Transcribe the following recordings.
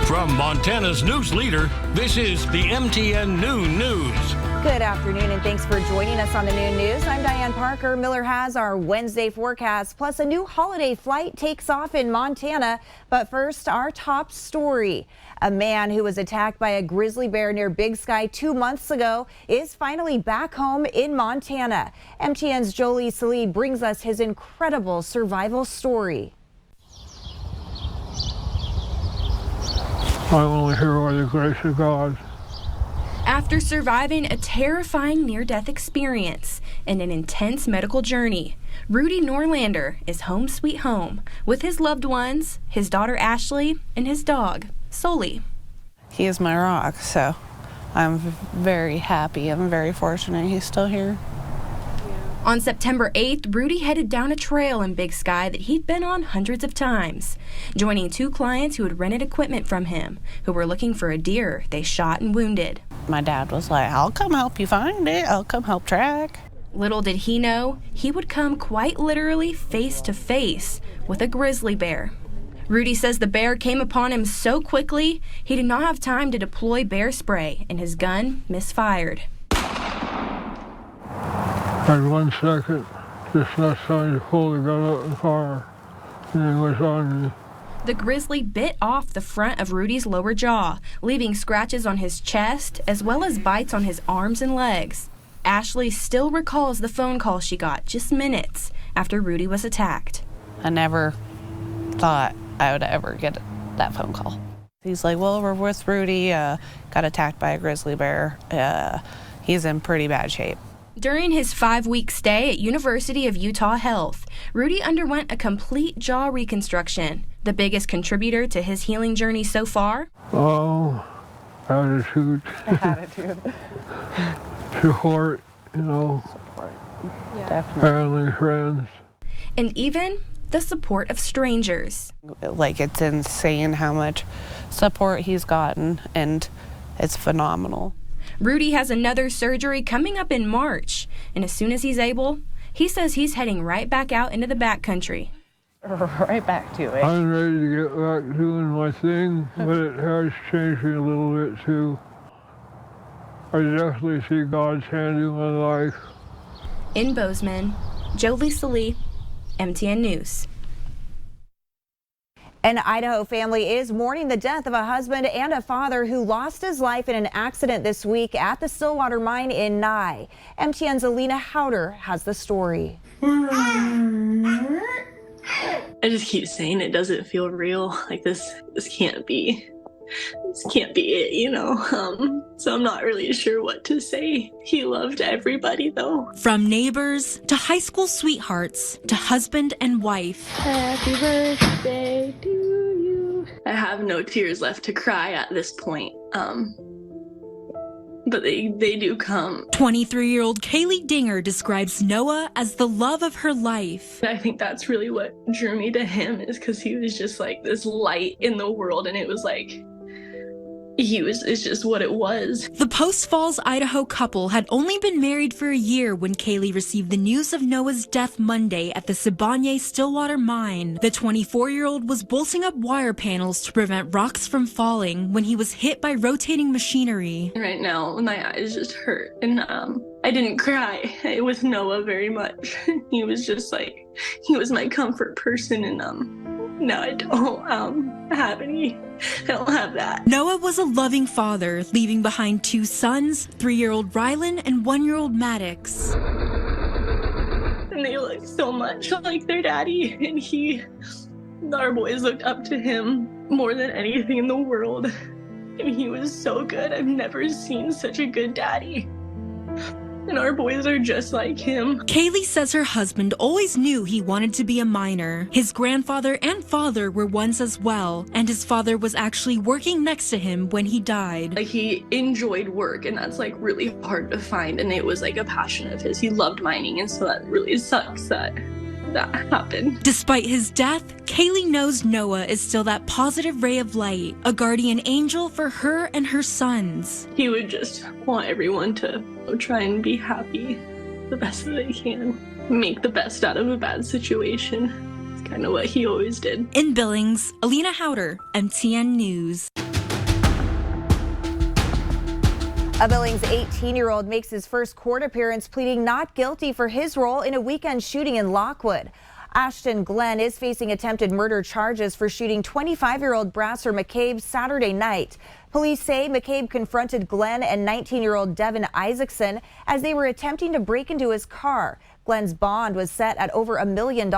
From Montana's news leader, this is the MTN Noon News. Good afternoon and thanks for joining us on the Noon News. I'm Diane Parker. Miller has our Wednesday forecast, plus a new holiday flight takes off in Montana. But first, our top story. A man who was attacked by a grizzly bear near Big Sky 2 months ago is finally back home in Montana. MTN's Jolie Salih brings us his incredible survival story. I'm only here by the grace of God. After surviving a terrifying near-death experience and an intense medical journey, Rudy Norlander is home sweet home with his loved ones, his daughter Ashley, and his dog, Sully. He is my rock, so I'm very happy. I'm very fortunate he's still here. On September 8th, Rudy headed down a trail in Big Sky that he'd been on hundreds of times, joining 2 clients who had rented equipment from him, who were looking for a deer they shot and wounded. My dad was like, I'll come help you find it. I'll come help track. Little did he know, he would come quite literally face to face with a grizzly bear. Rudy says the bear came upon him so quickly, he did not have time to deploy bear spray, and his gun misfired. Had 1 second, just enough time to pull the gun up and fire, and it was on me. The grizzly bit off the front of Rudy's lower jaw, leaving scratches on his chest as well as bites on his arms and legs. Ashley still recalls the phone call she got just minutes after Rudy was attacked. I never thought I would ever get that phone call. He's like, well, we're with Rudy, got attacked by a grizzly bear. He's in pretty bad shape. During his 5-week stay at University of Utah Health, Rudy underwent a complete jaw reconstruction. The biggest contributor to his healing journey so far? Oh, attitude. Support, you know. Support. Yeah. Definitely. Family, friends. And even the support of strangers. Like, it's insane how much support he's gotten, and it's phenomenal. Rudy has another surgery coming up in March, and as soon as he's able, he says he's heading right back out into the backcountry. Right back to it. I'm ready to get back doing my thing, but it has changed me a little bit too. I definitely see God's hand in my life. In Bozeman, Jolie Salih, MTN News. An Idaho family is mourning the death of a husband and a father who lost his life in an accident this week at the Stillwater mine in Nye. MTN's Alina Howder has the story. I just keep saying it doesn't feel real. Like this can't be it, you know? So I'm not really sure what to say. He loved everybody though. From neighbors to high school sweethearts to husband and wife. Happy birthday to you. I have no tears left to cry at this point. But they do come. 23-year-old Kaylee Dinger describes Noah as the love of her life. I think that's really what drew me to him, is because he was just like this light in the world, and it was like, it's just what it was. The Post Falls, Idaho couple had only been married for a year when Kaylee received the news of Noah's death Monday at the Siboney Stillwater mine. The 24-year-old was bolting up wire panels to prevent rocks from falling when he was hit by rotating machinery. Right now, my eyes just hurt, and I didn't cry with Noah very much. He was just like, he was my comfort person, and now I don't have that. Noah was a loving father, leaving behind 2 sons, 3-year-old Rylan and 1-year-old Maddox. And they look so much like their daddy, and our boys looked up to him more than anything in the world. And he was so good. I've never seen such a good daddy. And our boys are just like him. Kaylee says her husband always knew he wanted to be a miner. His grandfather and father were ones as well, and his father was actually working next to him when he died. Like, he enjoyed work, and that's like really hard to find, and it was like a passion of his. He loved mining, and so that really sucks that happened. Despite his death, Kaylee knows Noah is still that positive ray of light, a guardian angel for her and her sons. He would just want everyone to try and be happy the best that they can. Make the best out of a bad situation. It's kind of what he always did. In Billings, Alina Howder, MTN News. A Billings 18-year-old makes his first court appearance pleading not guilty for his role in a weekend shooting in Lockwood. Ashton Glenn is facing attempted murder charges for shooting 25-year-old Brasser McCabe Saturday night. Police say McCabe confronted Glenn and 19-year-old Devin Isaacson as they were attempting to break into his car. Glenn's bond was set at over $1 million,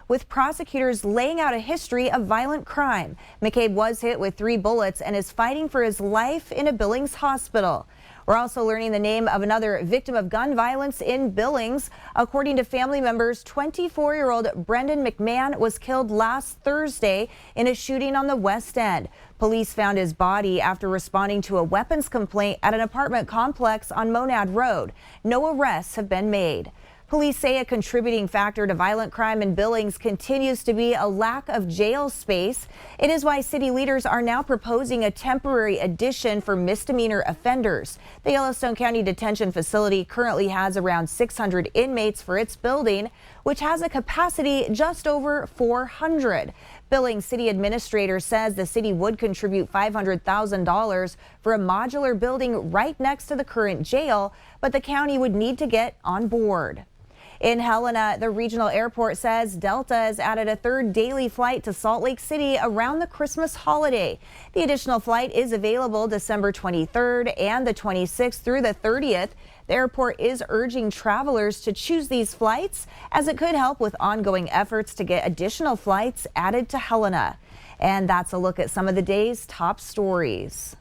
with prosecutors laying out a history of violent crime. McCabe was hit with 3 bullets and is fighting for his life in a Billings hospital. We're also learning the name of another victim of gun violence in Billings. According to family members, 24-year-old Brendan McMahon was killed last Thursday in a shooting on the West End. Police found his body after responding to a weapons complaint at an apartment complex on Monad Road. No arrests have been made. Police say a contributing factor to violent crime in Billings continues to be a lack of jail space. It is why city leaders are now proposing a temporary addition for misdemeanor offenders. The Yellowstone County Detention Facility currently has around 600 inmates for its building, which has a capacity just over 400. Billings City Administrator says the city would contribute $500,000 for a modular building right next to the current jail, but the county would need to get on board. In Helena, the regional airport says Delta has added a 3rd daily flight to Salt Lake City around the Christmas holiday. The additional flight is available December 23rd and the 26th through the 30th. The airport is urging travelers to choose these flights as it could help with ongoing efforts to get additional flights added to Helena. And that's a look at some of the day's top stories.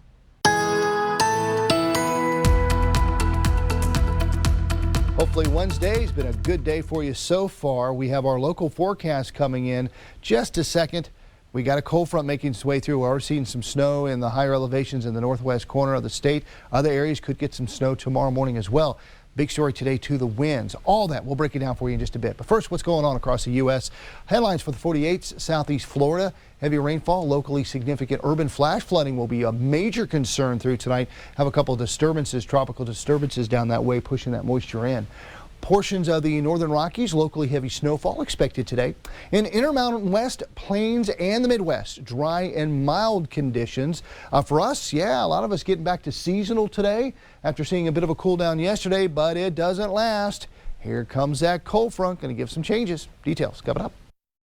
Hopefully Wednesday's been a good day for you so far. We have our local forecast coming in just a second. We got a cold front making its way through. We're already seeing some snow in the higher elevations in the northwest corner of the state. Other areas could get some snow tomorrow morning as well. Big story today, too, the winds. All that, we'll break it down for you in just a bit. But first, what's going on across the U.S.? Headlines for the 48s, southeast Florida. Heavy rainfall, locally significant urban flash flooding will be a major concern through tonight. Have a couple of disturbances, tropical disturbances down that way, pushing that moisture in. Portions of the northern Rockies, locally heavy snowfall expected today. In Intermountain West, Plains, and the Midwest, dry and mild conditions. For us, yeah, a lot of us getting back to seasonal today after seeing a bit of a cool down yesterday, but it doesn't last. Here comes that cold front, going to give some changes. Details coming up.